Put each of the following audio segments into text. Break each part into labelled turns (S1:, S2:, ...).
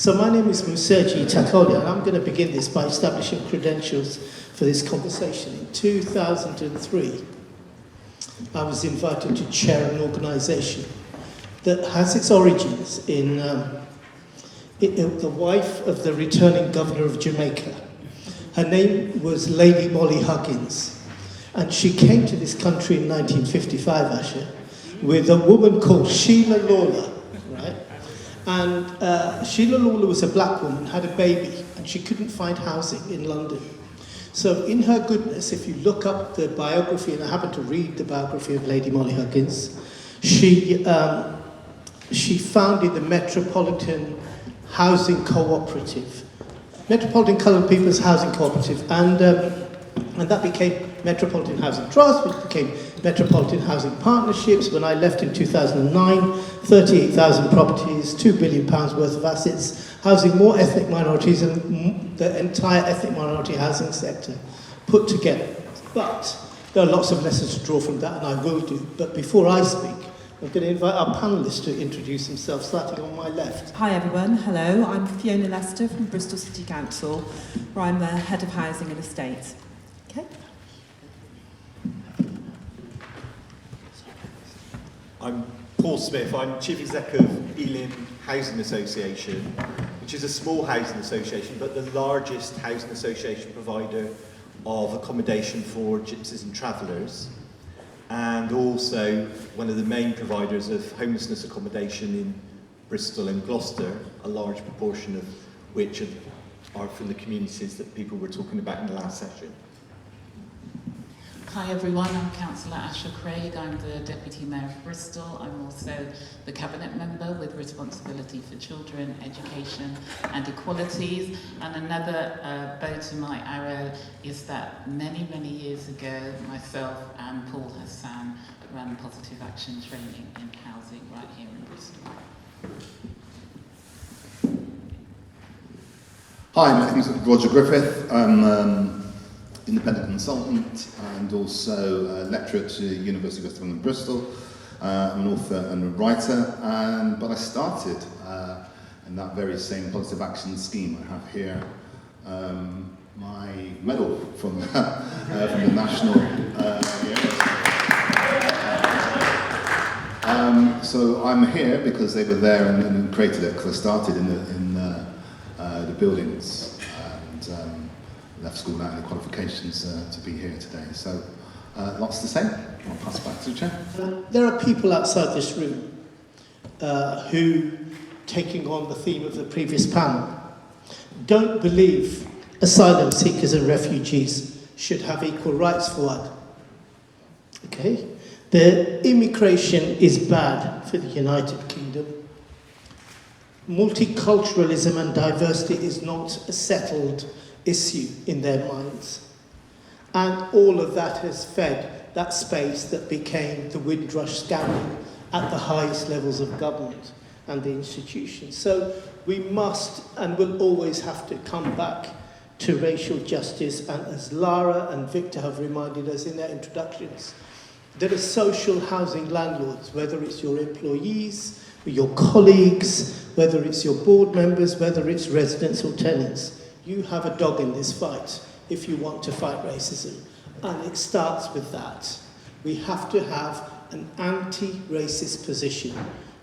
S1: So my name is Museji Takolia, and I'm going to begin this by establishing credentials for this conversation. In 2003, I was invited to chair an organisation that has its origins in the wife of the returning governor of Jamaica. Her name was Lady Molly Huggins, and she came to this country in 1955, Asher, with a woman called Sheila Lawler, right? And Sheila Lawler was a black woman, had a baby, and she couldn't find housing in London. So in her goodness, if you look up the biography, and I happened to read the biography of Lady Molly Huggins, she founded the Metropolitan Housing Cooperative, Metropolitan Coloured People's Housing Cooperative, and that became Metropolitan Housing Trust, which became Metropolitan Housing Partnerships. When I left in 2009, 38,000 properties, £2 billion worth of assets, housing more ethnic minorities than the entire ethnic minority housing sector put together. But there are lots of lessons to draw from that, and I will do. But before I speak, I'm going to invite our panellists to introduce themselves, starting on my left.
S2: Hi everyone, hello. I'm Fiona Lester from Bristol City Council, where I'm the Head of Housing and Estate. Okay.
S3: I'm Paul Smith. I'm Chief Executive of Ealing Housing Association, which is a small housing association, but the largest housing association provider of accommodation for gypsies and travellers, and also one of the main providers of homelessness accommodation in Bristol and Gloucester, a large proportion of which are from the communities that people were talking about in the last session.
S4: Hi everyone, I'm Councillor Asher Craig. I'm the Deputy Mayor of Bristol. I'm also the Cabinet Member with responsibility for children, education and equalities. And another bow to my arrow is that many, many years ago, myself and Paul Hassan ran positive action training in housing right here in Bristol.
S5: Hi, my name is Roger Griffith. I'm independent consultant and also a lecturer at the University of West England, Bristol. I'm an author and a writer, but I started in that very same positive action scheme. I have here my medal from the national. So I'm here because they were there and created it, because I started in the buildings and left school without any qualifications to be here today. So lots to say. I'll pass it back to the chair.
S1: There are people outside this room who, taking on the theme of the previous panel, don't believe asylum seekers and refugees should have equal rights for what? Okay? The immigration is bad for the United Kingdom. Multiculturalism and diversity is not a settled issue in their minds. And all of that has fed that space that became the Windrush scandal at the highest levels of government and the institutions. So we must and will always have to come back to racial justice, and as Lara and Victor have reminded us in their introductions, there are social housing landlords, whether it's your employees, your colleagues, whether it's your board members, whether it's residents or tenants. You have a dog in this fight if you want to fight racism. And it starts with that. We have to have an anti-racist position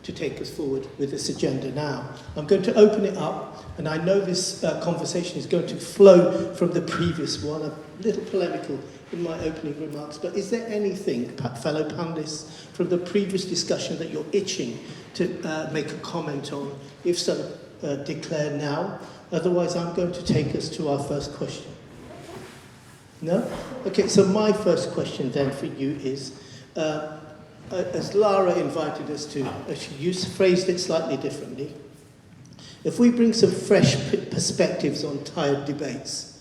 S1: to take us forward with this agenda now. I'm going to open it up, and I know this conversation is going to flow from the previous one, a little polemical in my opening remarks, but is there anything, fellow panelists, from the previous discussion that you're itching to make a comment on? If so, declare now. Otherwise, I'm going to take us to our first question. No? Okay, so my first question then for you is, as Lara invited us to, she phrased it slightly differently. If we bring some fresh perspectives on tired debates,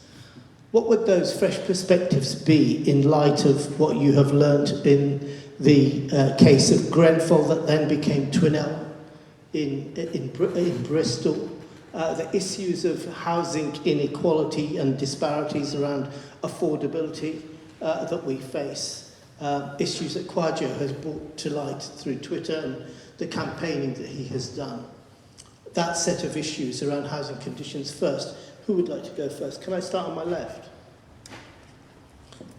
S1: what would those fresh perspectives be in light of what you have learnt in the case of Grenfell that then became Twinnell in Bristol? The issues of housing inequality and disparities around affordability that we face, issues that Kwajo has brought to light through Twitter and the campaigning that he has done. that set of issues around housing conditions first. Who would like to go first? Can I start on my left?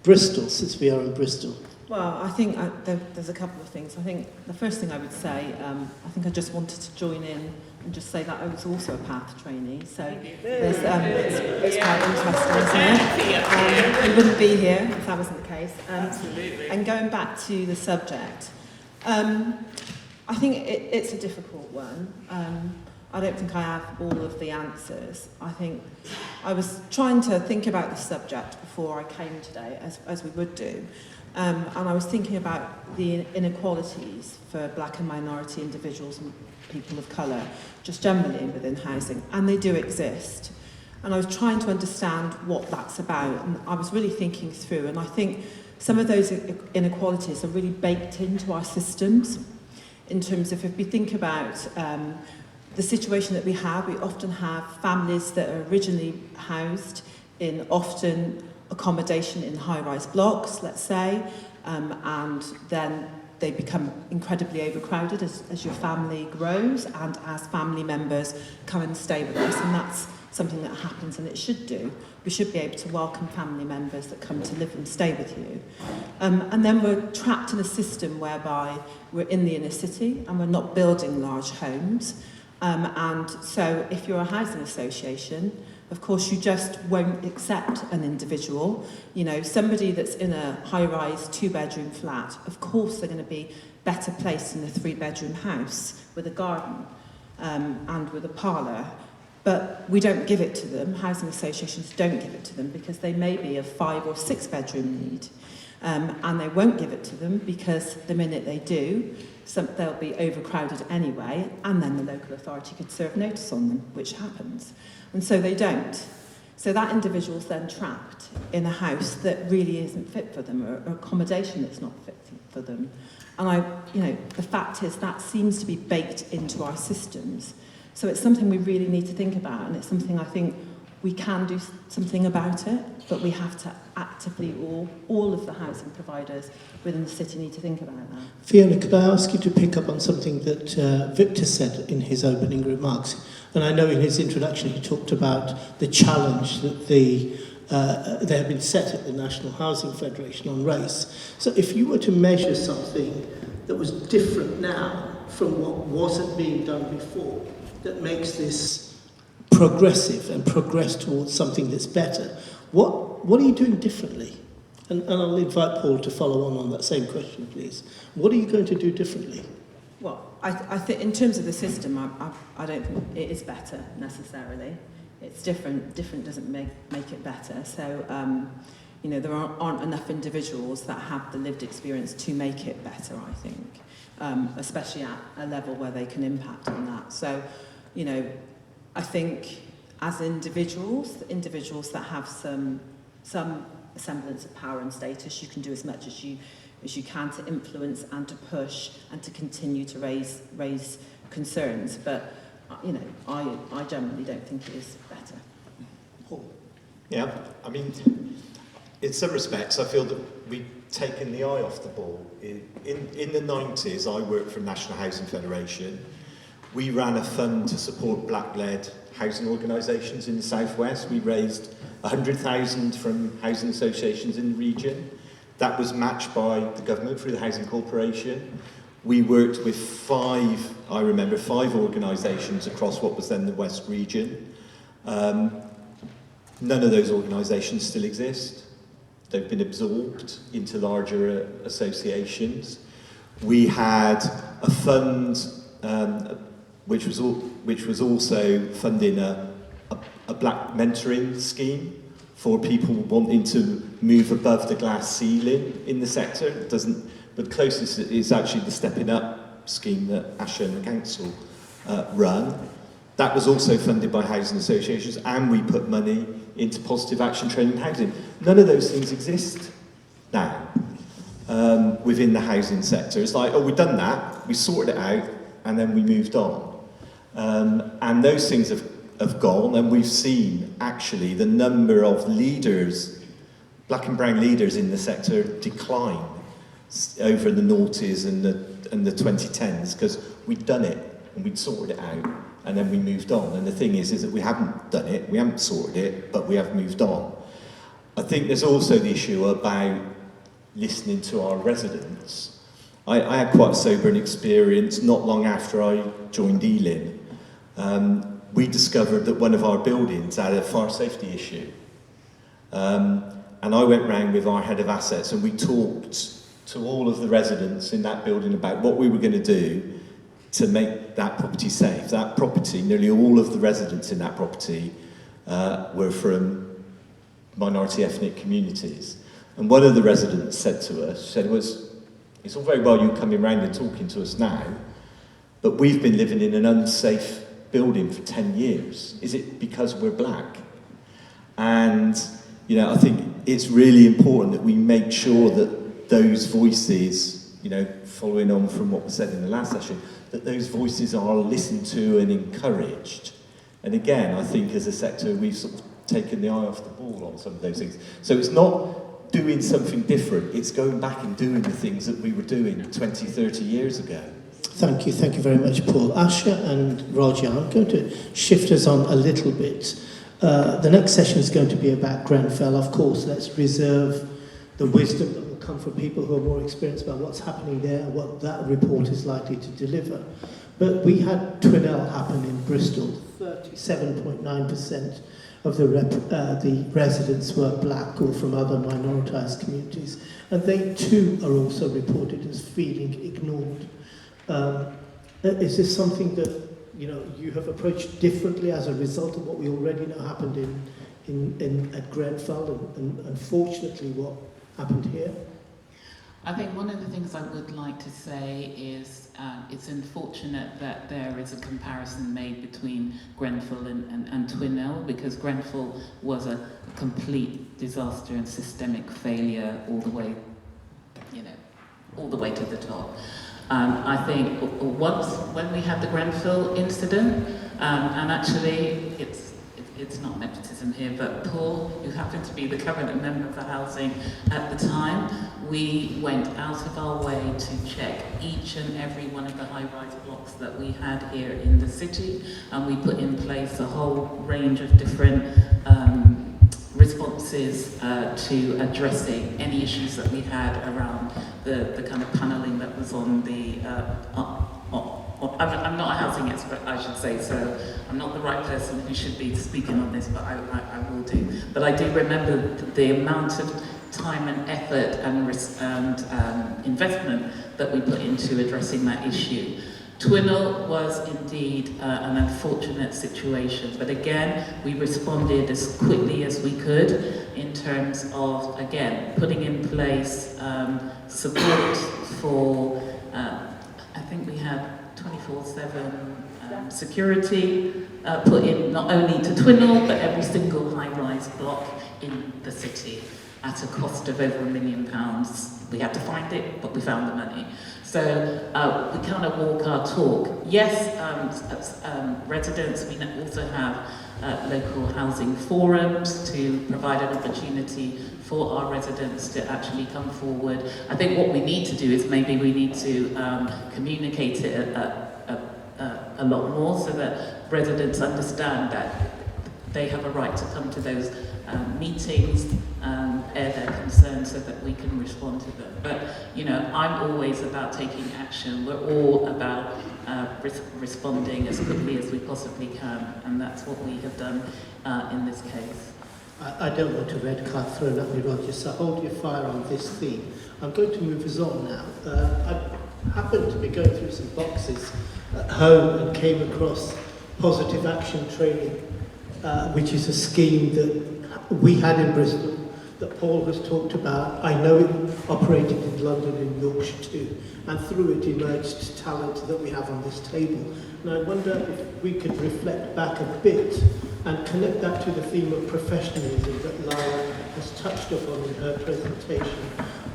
S1: Bristol, since we are in Bristol.
S2: Well, I think there's a couple of things. I think the first thing I would say, I think I just wanted to join in and just say that I was also a PATH trainee, so it's quite interesting, isn't it? We wouldn't be here if that wasn't the case.
S4: Absolutely.
S2: And going back to the subject, I think it's a difficult one. I don't think I have all of the answers. I think I was trying to think about the subject before I came today, as we would do. And I was thinking about the inequalities for black and minority individuals and people of colour, just generally within housing, and they do exist. And I was trying to understand what that's about, and I was really thinking through, and I think some of those inequalities are really baked into our systems, in terms of if we think about the situation that we often have families that are originally housed in often accommodation in high-rise blocks, let's say, and then they become incredibly overcrowded as your family grows and as family members come and stay with us, and that's something that happens, and it should do. We should be able to welcome family members that come to live and stay with you. And then we're trapped in a system whereby we're in the inner city and we're not building large homes. And so if you're a housing association, of course, you just won't accept an individual. You know, somebody that's in a high-rise two-bedroom flat, of course they're going to be better placed in a three-bedroom house with a garden and with a parlour. But we don't give it to them. Housing associations don't give it to them because they may be a 5 or 6 bedroom need. And they won't give it to them because the minute they do, they'll be overcrowded anyway, and then the local authority could serve notice on them, which happens. And so they don't. So that individual's then trapped in a house that really isn't fit for them, or accommodation that's not fit for them. And the fact is that seems to be baked into our systems. So it's something we really need to think about, and it's something I think we can do something about it, but we have to actively, all of the housing providers within the city need to think about that.
S1: Fiona, could I ask you to pick up on something that Victor said in his opening remarks? And I know in his introduction he talked about the challenge that they have been set at the National Housing Federation on race. So if you were to measure something that was different now from what wasn't being done before, that makes this progressive and progress towards something that's better, what are you doing differently? And I'll invite Paul to follow on that same question, please. What are you going to do differently?
S2: Well, I think in terms of the system, I don't think it is better necessarily. It's different. Different doesn't make it better. So, there aren't enough individuals that have the lived experience to make it better, I think, especially at a level where they can impact on that. So, I think as individuals that have some semblance of power and status, you can do as much as you can to influence and to push and to continue to raise concerns. But I generally don't think it is better.
S1: Paul?
S3: Yeah, I mean, in some respects, I feel that we've taken the eye off the ball. In the 90s, I worked for National Housing Federation. We ran a fund to support black-led housing organisations in the southwest. We raised 100,000 from housing associations in the region. That was matched by the government through the Housing Corporation. We worked with five organisations across what was then the West region. None of those organisations still exist. They've been absorbed into larger associations. We had a fund which was also funding a black mentoring scheme for people wanting to move above the glass ceiling in the sector. But closest is actually the Stepping Up scheme that Asha and the council run. That was also funded by housing associations, and we put money into positive action training and housing. None of those things exist now within the housing sector. It's like, we've done that, we sorted it out, and then we moved on. And those things have gone, and we've seen actually the number of leaders, black and brown leaders in the sector, decline over the noughties and the 2010s, because we'd done it and we'd sorted it out, and then we moved on. And the thing is that we haven't done it, we haven't sorted it, but we have moved on. I think there's also the issue about listening to our residents. I had quite a sobering experience not long after I joined Ealing. We discovered that one of our buildings had a fire safety issue. And I went round with our head of assets and we talked to all of the residents in that building about what we were going to do to make that property safe. That property, nearly all of the residents in that property were from minority ethnic communities. And one of the residents said to us, it's all very well you coming round and talking to us now, but we've been living in an unsafe building for 10 years. Is it because we're black? And, you know, I think it's really important that we make sure that those voices, you know, following on from what was said in the last session, that those voices are listened to and encouraged. And again, I think as a sector, we've sort of taken the eye off the ball on some of those things. So it's not doing something different, it's going back and doing the things that we were doing 20, 30 years ago.
S1: Thank you very much, Paul. Asha and Roger, I'm going to shift us on a little bit. The next session is going to be about Grenfell. Of course, let's reserve the wisdom that will come from people who are more experienced about what's happening there and what that report is likely to deliver. But we had Twinnell happen in Bristol. 37.9% of the residents were black or from other minoritized communities. And they too are also reported as feeling ignored. Is this something that you have approached differently as a result of what we already know happened at Grenfell and unfortunately what happened here?
S4: I think one of the things I would like to say is it's unfortunate that there is a comparison made between Grenfell and Twinnell, because Grenfell was a complete disaster and systemic failure all the way to the top. I think when we had the Grenfell incident, and actually it's not nepotism here, but Paul, who happened to be the cabinet member for housing at the time, we went out of our way to check each and every one of the high-rise blocks that we had here in the city, and we put in place a whole range of different responses to addressing any issues that we had around the kind of panelling that was on the I'm not a housing expert, I should say, so I'm not the right person who should be speaking on this, but I will do. But I do remember the amount of time and effort and investment that we put into addressing that issue. Twinnell was indeed an unfortunate situation, but again, we responded as quickly as we could in terms of, again, putting in place support for, I think we had 24/7 security put in not only to Twinnell, but every single high-rise block in the city at a cost of over £1 million. We had to find it, but we found the money. So we kind of walk our talk. Yes, residents, we also have local housing forums to provide an opportunity for our residents to actually come forward. I think what we need to do is maybe we need to communicate it a lot more so that residents understand that they have a right to come to those meetings, air their concerns so that we can respond to them. But, I'm always about taking action. We're all about responding as quickly as we possibly can, and that's what we have done in this case.
S1: I don't want a red card thrown at me, Roger, so hold your fire on this theme. I'm going to move us on now. I happened to be going through some boxes at home and came across Positive Action Training, which is a scheme that we had in Bristol, that Paul has talked about. I know it operated in London and Yorkshire too, and through it emerged talent that we have on this table. And I wonder if we could reflect back a bit and connect that to the theme of professionalism that Lara has touched upon in her presentation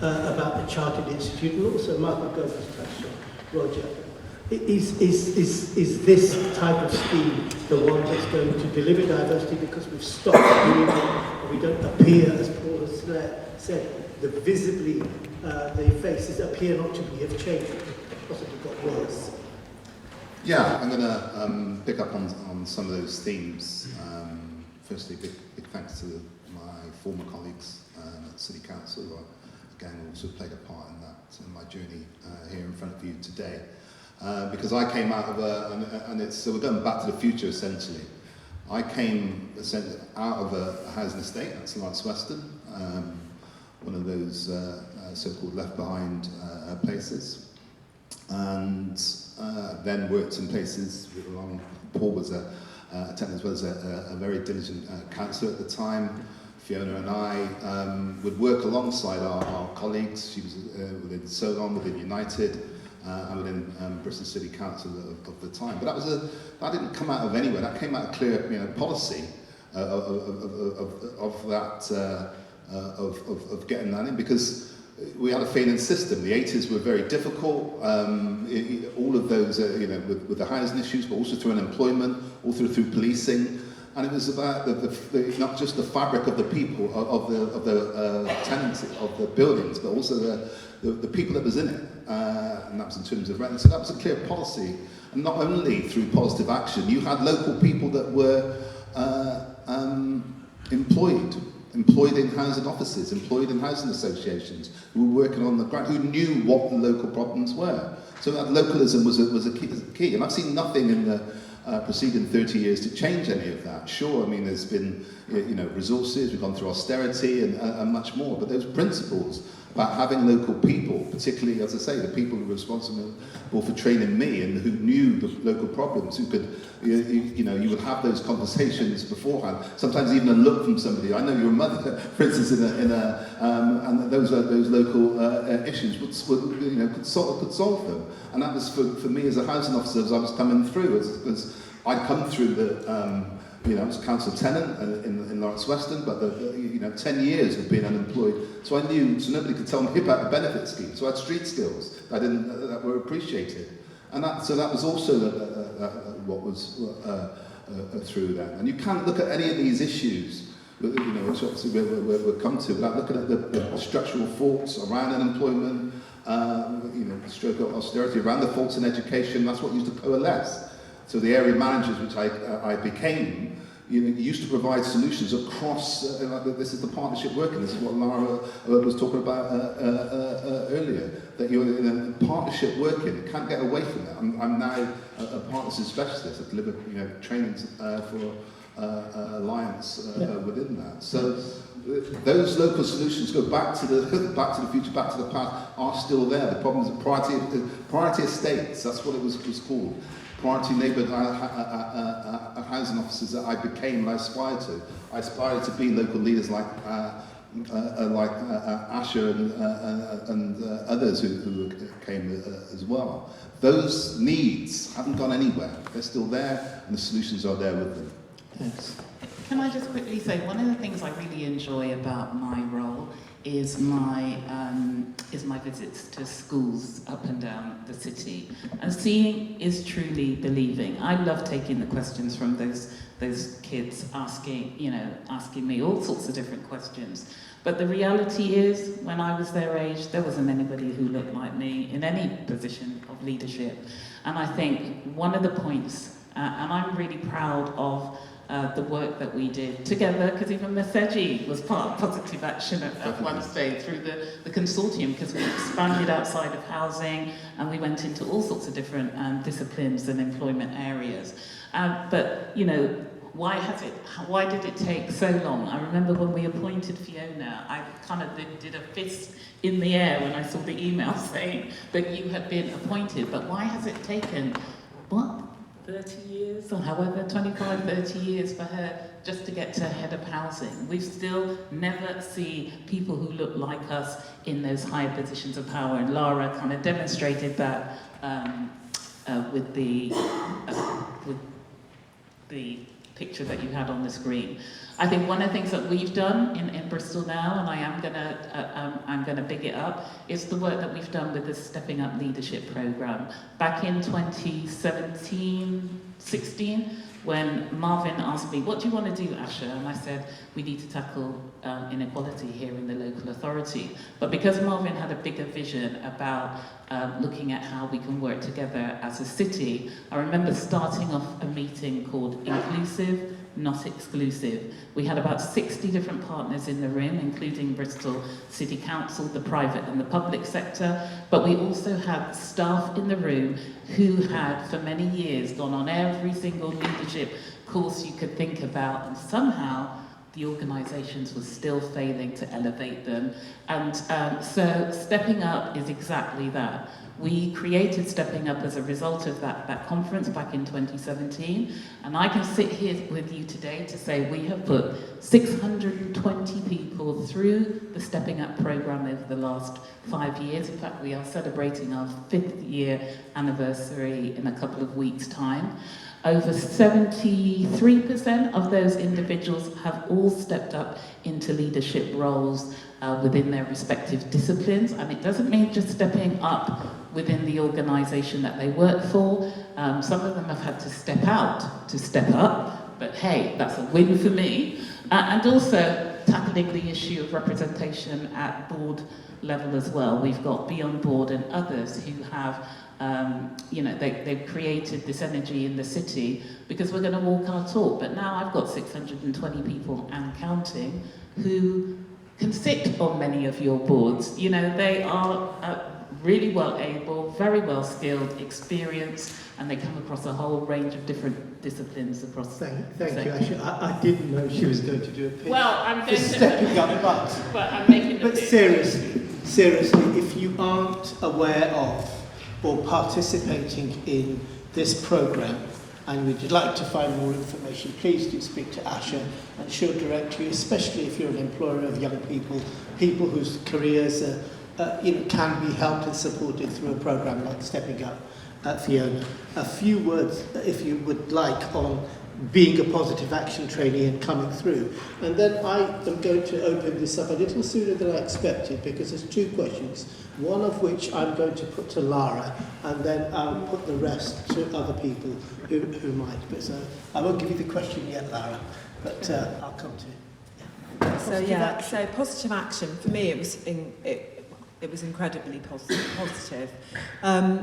S1: about the Chartered Institute, and also Michael Gove has touched on. Roger, is this type of scheme the one that's going to deliver diversity, because we've stopped doing it and we don't appear, as Paul has said, visibly the faces appear not to be have changed, possibly got worse?
S5: Yeah, I'm going to pick up on some of those themes. Firstly, big thanks to my former colleagues at City Council, who again also played a part in that, in my journey here in front of you today. Because I came out of so we're going back to the future essentially. I came out of a housing estate, that's Lawrence Weston, one of those so-called left behind places. And then worked in places along. Paul was a very diligent councillor at the time. Fiona and I would work alongside our colleagues. She was within Solon, within United, and within Bristol City Council of the time. But that didn't come out of anywhere. That came out of clear policy of getting that in, because we had a failing system. The 80s were very difficult. All of those, with the housing issues, but also through unemployment, also through policing, and it was about not just the fabric of the people, of the tenancy of the buildings, but also the people that was in it, and that was in terms of rent. So that was a clear policy, and not only through positive action. You had local people that were employed in housing offices, employed in housing associations, who were working on the ground, who knew what the local problems were. So that localism was a key. And I've seen nothing in the preceding 30 years to change any of that. Sure, I mean, there's been resources, we've gone through austerity and much more, but those principles about having local people, particularly, as I say, the people who were responsible for training me and who knew the local problems, who could, you would have those conversations beforehand. Sometimes even a look from somebody. I know your mother, for instance, and those local issues could solve them. And that was for me as a housing officer as I was coming through, as I'd come through the. I was a council tenant in Lawrence Weston, but 10 years of being unemployed. So I knew, so nobody could tell me about the benefit scheme. So I had street skills that were appreciated. And that was also what was through that. And you can't look at any of these issues, which obviously we'll come to, without looking at the structural faults around unemployment, stroke of austerity, around the faults in education. That's what used to coalesce. So the area managers, which I became, used to provide solutions across. This is the partnership working. This is what Lara was talking about earlier. That you're in a partnership working. You can't get away from that. I'm now a partnership specialist. I deliver trainings for Alliance within that. So those local solutions go back to the future, back to the past, are still there. The problems of priority estates. That's what it was called. Priority neighbourhood housing officers that I became and I aspired to. I aspired to be local leaders like Asher and others who came as well. Those needs haven't gone anywhere. They're still there, and the solutions are there with them.
S1: Thanks.
S4: Can I just quickly say, one of the things I really enjoy about my role is my visits to schools up and down the city. And seeing is truly believing. I love taking the questions from those kids asking me all sorts of different questions. But the reality is, when I was their age, there wasn't anybody who looked like me in any position of leadership. And I think one of the points, and I'm really proud of the work that we did together, because even Museji was part of Positive Action at one stage through the consortium, because we expanded outside of housing and we went into all sorts of different disciplines and employment areas. But why did it take so long? I remember when we appointed Fiona, I kind of did a fist in the air when I saw the email saying that you had been appointed. But why has it taken, 30 years, or however, 25, 30 years for her just to get to head of housing? We still never see people who look like us in those higher positions of power, and Lara kind of demonstrated that with the picture that you had on the screen. I think one of the things that we've done in Bristol now, and I'm gonna big it up, is the work that we've done with the Stepping Up Leadership Programme. Back in 2017, 2016 when Marvin asked me, what do you want to do, Asha? And I said, we need to tackle inequality here in the local authority. But because Marvin had a bigger vision about looking at how we can work together as a city, I remember starting off a meeting called Inclusive, Not Exclusive. We had about 60 different partners in the room, including Bristol City Council, the private and the public sector, but we also had staff in the room who had for many years gone on every single leadership course you could think about, and somehow the organisations were still failing to elevate them. And so Stepping Up is exactly that. We created Stepping Up as a result of that conference back in 2017, and I can sit here with you today to say we have put 620 people through the Stepping Up programme over the last 5 years. In fact, we are celebrating our 5th year anniversary in a couple of weeks' time. Over 73% of those individuals have all stepped up into leadership roles within their respective disciplines, and it doesn't mean just stepping up within the organisation that they work for. Some of them have had to step out to step up, but hey, that's a win for me. And also tackling the issue of representation at board level as well. We've got Beyond Board and others who have they've created this energy in the city because we're going to walk our talk. But now I've got 620 people and counting who can sit on many of your boards. You know, they are really well able, very well skilled, experienced, and they come across a whole range of different disciplines across.
S1: Thank you, Asha. I didn't know she was going to do a pitch.
S4: Well, I'm going
S1: for Stepping Up,
S4: but I'm making a
S1: but
S4: pitch.
S1: seriously, if you aren't aware of or participating in this programme and would like to find more information, please do speak to Asha and she'll direct you, especially if you're an employer of young people, people whose careers can be helped and supported through a programme like Stepping Up. Fiona, a few words, if you would like, on being a positive action trainee and coming through. And then I am going to open this up a little sooner than I expected because there's 2 questions, one of which I'm going to put to Lara, and then I'll put the rest to other people who might. But so I won't give you the question yet, Lara, but I'll come to it.
S2: So positive action, for me, it was incredibly positive.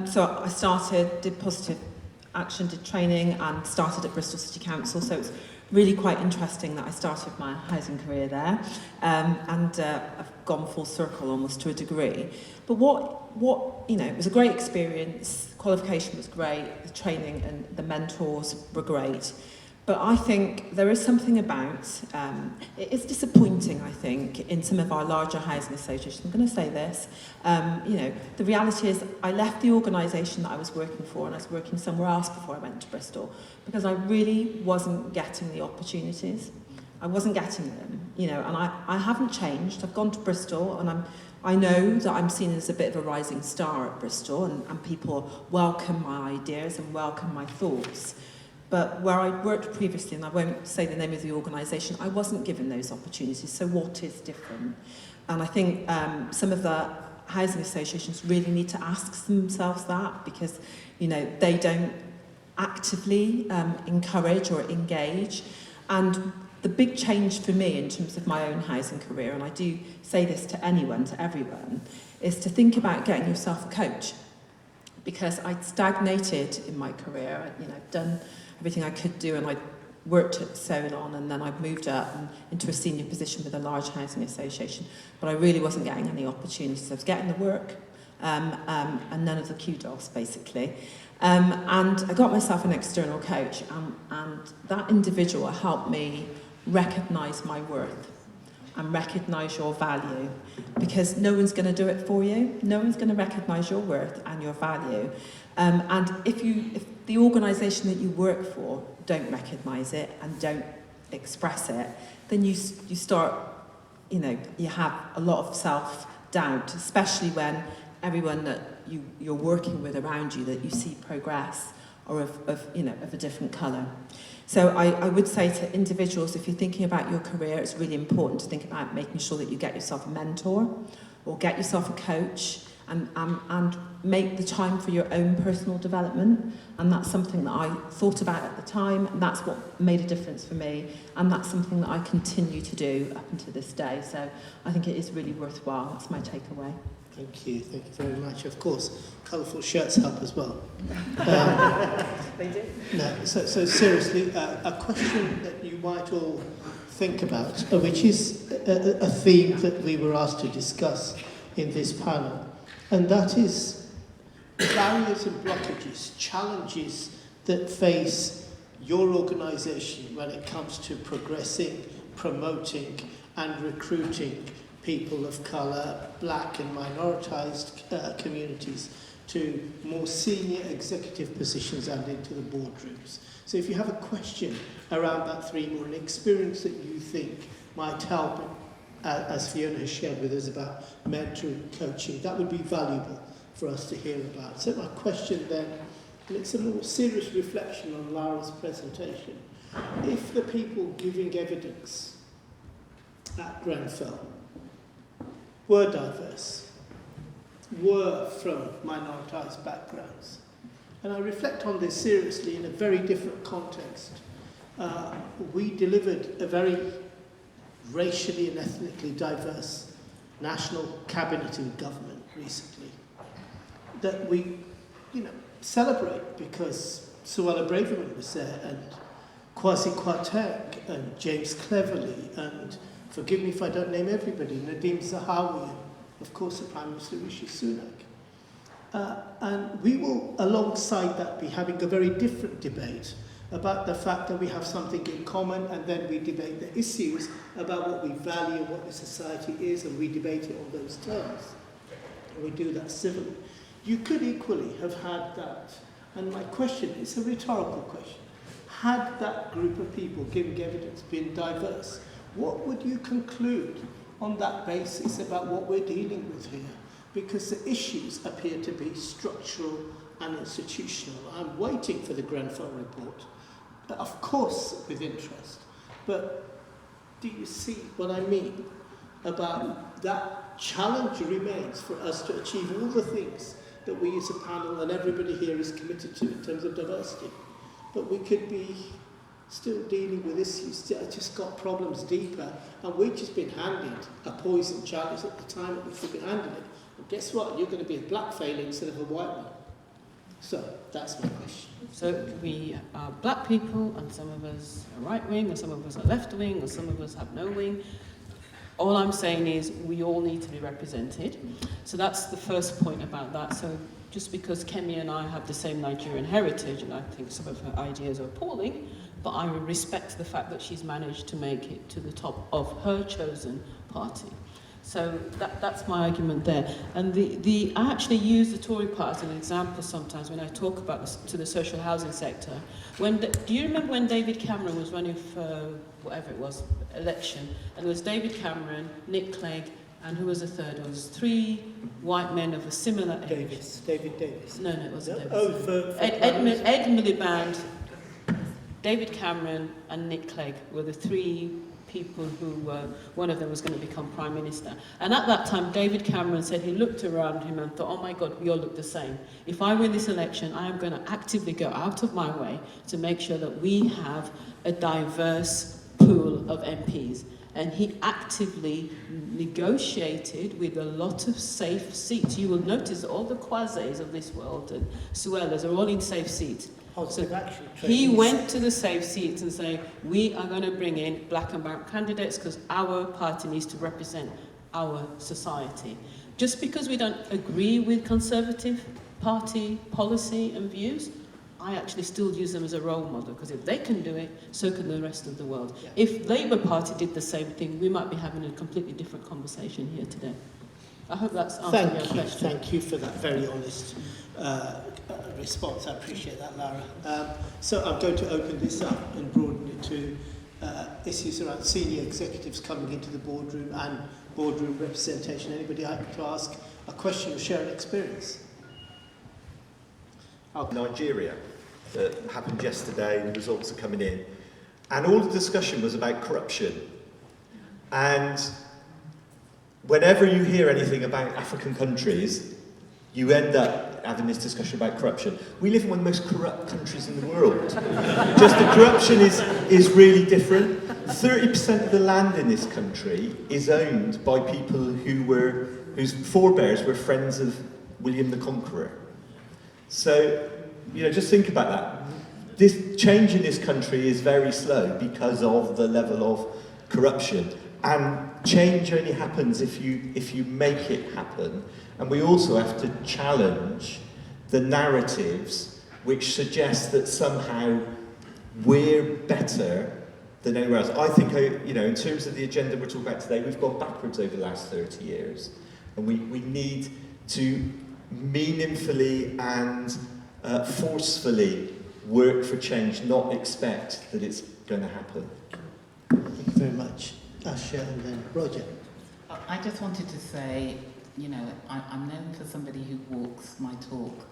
S2: So I did positive action, did training, and started at Bristol City Council. So it's really quite interesting that I started my housing career there, and I've gone full circle almost to a degree. But what it was a great experience. Qualification was great. The training and the mentors were great. But I think there is something about, it is disappointing, I think, in some of our larger housing associations. I'm going to say this, the reality is I left the organisation that I was working for and I was working somewhere else before I went to Bristol because I really wasn't getting the opportunities. I wasn't getting them, and I haven't changed. I've gone to Bristol and I know that I'm seen as a bit of a rising star at Bristol and people welcome my ideas and welcome my thoughts. But where I worked previously, and I won't say the name of the organisation, I wasn't given those opportunities. So what is different? And I think some of the housing associations really need to ask themselves that because, they don't actively encourage or engage. And the big change for me in terms of my own housing career, and I do say this to anyone, to everyone, is to think about getting yourself a coach. Because I'd stagnated in my career, I've done everything I could do, and I worked at so long, and then I moved up into a senior position with a large housing association, but I really wasn't getting any opportunities. I was getting the work, and none of the kudos, basically. And I got myself an external coach, and that individual helped me recognise my worth and recognise your value, because no one's going to do it for you. No one's going to recognise your worth and your value. And if the organisation that you work for don't recognise it and don't express it, then you start, you have a lot of self-doubt, especially when everyone that you're working with around you, that you see progress or of a different colour. So I would say to individuals, if you're thinking about your career, it's really important to think about making sure that you get yourself a mentor or get yourself a coach and make the time for your own personal development. And that's something that I thought about at the time, and that's what made a difference for me, and that's something that I continue to do up until this day. So I think it is really worthwhile. That's my takeaway.
S1: Thank you very much. Of course, colourful shirts help as well.
S2: They do.
S1: No, so seriously, a question that you might all think about, which is a theme that we were asked to discuss in this panel, and that is barriers and blockages, challenges that face your organisation when it comes to progressing, promoting and recruiting people of colour, black and minoritised communities to more senior executive positions and into the boardrooms. So if you have a question around that theme or an experience that you think might help, as Fiona has shared with us about mentoring, coaching, that would be valuable for us to hear about. So my question then, and it's a more serious reflection on Lara's presentation. If the people giving evidence at Grenfell were diverse, were from minoritised backgrounds, and I reflect on this seriously in a very different context. We delivered a very racially and ethnically diverse national cabinet and government recently that we, celebrate, because Suella Braverman was there, and Kwasi Kwarteng, and James Cleverly, and forgive me if I don't name everybody, Nadeem Zahawi, and of course the Prime Minister Rishi Sunak. And we will, alongside that, be having a very different debate about the fact that we have something in common, and then we debate the issues about what we value, what the society is, and we debate it on those terms. And we do that civilly. You could equally have had that, and my question is a rhetorical question. Had that group of people giving evidence been diverse, what would you conclude on that basis about what we're dealing with here? Because the issues appear to be structural and institutional. I'm waiting for the Grenfell report, of course with interest, but do you see what I mean about that challenge remains for us to achieve all the things that we as a panel and everybody here is committed to in terms of diversity? But we could be still dealing with issues that just got problems deeper, and we've just been handed a poison chalice at the time at which we've been handed it. And guess what? You're going to be a black failing instead of a white one. So that's my question.
S6: So we are black people, and some of us are right wing, and some of us are left wing, and some of us have no wing. All I'm saying is we all need to be represented. So that's the first point about that. So just because Kemi and I have the same Nigerian heritage, and I think some of her ideas are appalling, but I respect the fact that she's managed to make it to the top of her chosen party. So that's my argument there. And I actually use the Tory party as an example sometimes when I talk about to the social housing sector. Do you remember when David Cameron was running for whatever it was, election? And it was David Cameron, Nick Clegg, and who was the third? It was three white men of a similar age.
S1: David Davis.
S6: No, it wasn't Davis.
S1: Oh, for
S6: Ed Miliband, David Cameron, and Nick Clegg were the three people who one of them was going to become Prime Minister. And at that time, David Cameron said he looked around him and thought, oh my God, we all look the same. If I win this election, I am going to actively go out of my way to make sure that we have a diverse pool of MPs. And he actively negotiated with a lot of safe seats. You will notice all the Kwazes of this world and Suellas are all in safe seats. So he went to the safe seats and said, we are going to bring in black and brown candidates because our party needs to represent our society. Just because we don't agree with Conservative Party policy and views, I actually still use them as a role model, because if they can do it, so can the rest of the world. Yeah. If Labour Party did the same thing, we might be having a completely different conversation here today. I hope that's answered your question.
S1: Thank you for that very honest response. I appreciate that, Lara. So I'm going to open this up and broaden it to issues around senior executives coming into the boardroom and boardroom representation. Anybody like to ask a question or share an experience?
S3: Nigeria, that happened yesterday, the results are coming in, and all the discussion was about corruption. And whenever you hear anything about African countries, you end up having this discussion about corruption. We live in one of the most corrupt countries in the world. Just the corruption is really different. 30% of the land in this country is owned by people whose forebears were friends of William the Conqueror. So, just think about that. This change in this country is very slow because of the level of corruption. And change only happens if you make it happen. And we also have to challenge the narratives which suggest that somehow we're better than anywhere else. I think, in terms of the agenda we're talking about today, we've gone backwards over the last 30 years. And we need to meaningfully and forcefully work for change, not expect that it's going to happen.
S1: Thank you very much. Asha and then Roger.
S4: I just wanted to say, I'm known for somebody who walks my talk.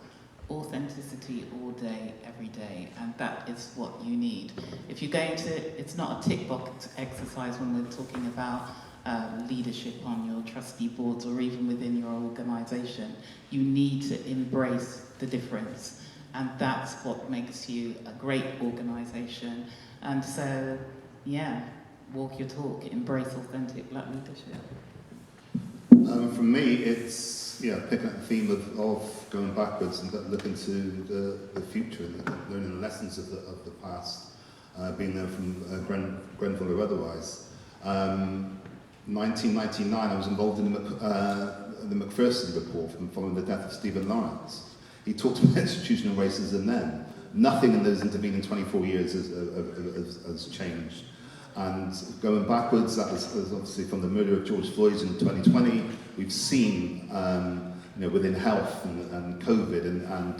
S4: Authenticity all day, every day, and that is what you need. If you're going to, it's not a tick box exercise when we're talking about leadership on your trustee boards or even within your organisation. You need to embrace the difference, and that's what makes you a great organisation. And so, walk your talk, embrace authentic black leadership.
S5: For me, it's picking up the theme of going backwards and looking to the future and learning the lessons of the past, being there from Grenfell or otherwise. 1999, I was involved in the Macpherson report following the death of Stephen Lawrence. He talked about institutional racism then. Nothing in those intervening 24 years has changed. And going backwards, that was obviously from the murder of George Floyd in 2020. We've seen, within health and COVID and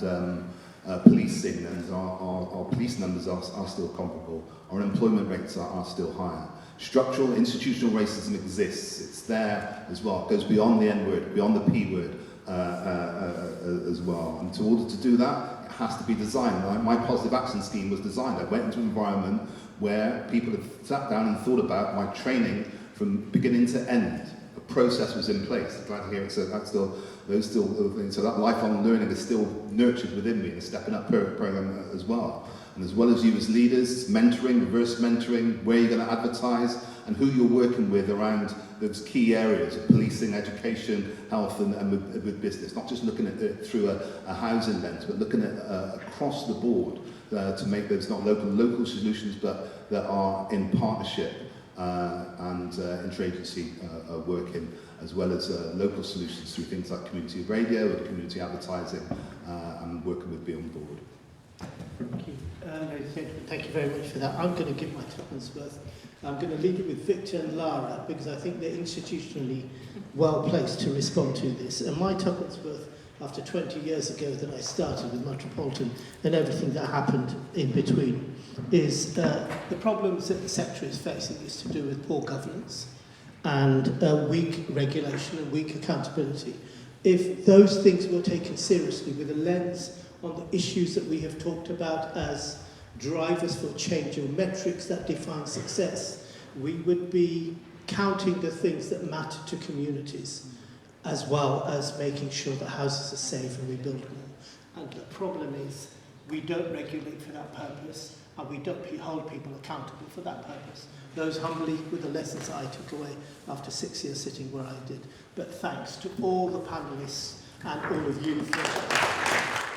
S5: policing, and our police numbers are still comparable. Our employment rates are still higher. Structural institutional racism exists. It's there as well. It goes beyond the N-word, beyond the P-word as well. And in order to do that, it has to be designed. My positive action scheme was designed. I went into an environment where people had sat down and thought about my training from beginning to end. A process was in place. I'm glad to hear it. So so that lifelong learning is still nurtured within me, the Stepping Up program as well. And as well as you as leaders, mentoring, reverse mentoring, where you're going to advertise, and who you're working with around those key areas of policing, education, health, and with business. Not just looking at it through a housing lens, but looking at across the board to make those not local solutions, but that are in partnership and interagency working, as well as local solutions through things like community radio and community advertising, and working with Beyond Board.
S1: Thank you. Ladies and gentlemen, thank you very much for that. I'm going to give my tuppence worth. I'm going to leave it with Victor and Lara because I think they're institutionally well placed to respond to this. And my tuppence worth, after 20 years ago that I started with Metropolitan and everything that happened in between, is the problems that the sector is facing is to do with poor governance and weak regulation and weak accountability. If those things were taken seriously with a lens on the issues that we have talked about as drivers for change or metrics that define success, we would be counting the things that matter to communities, as well as making sure that houses are safe and we build more. And the problem is we don't regulate for that purpose and we don't hold people accountable for that purpose. Those humbly were the lessons that I took away after 6 years sitting where I did. But thanks to all the panellists and all of you for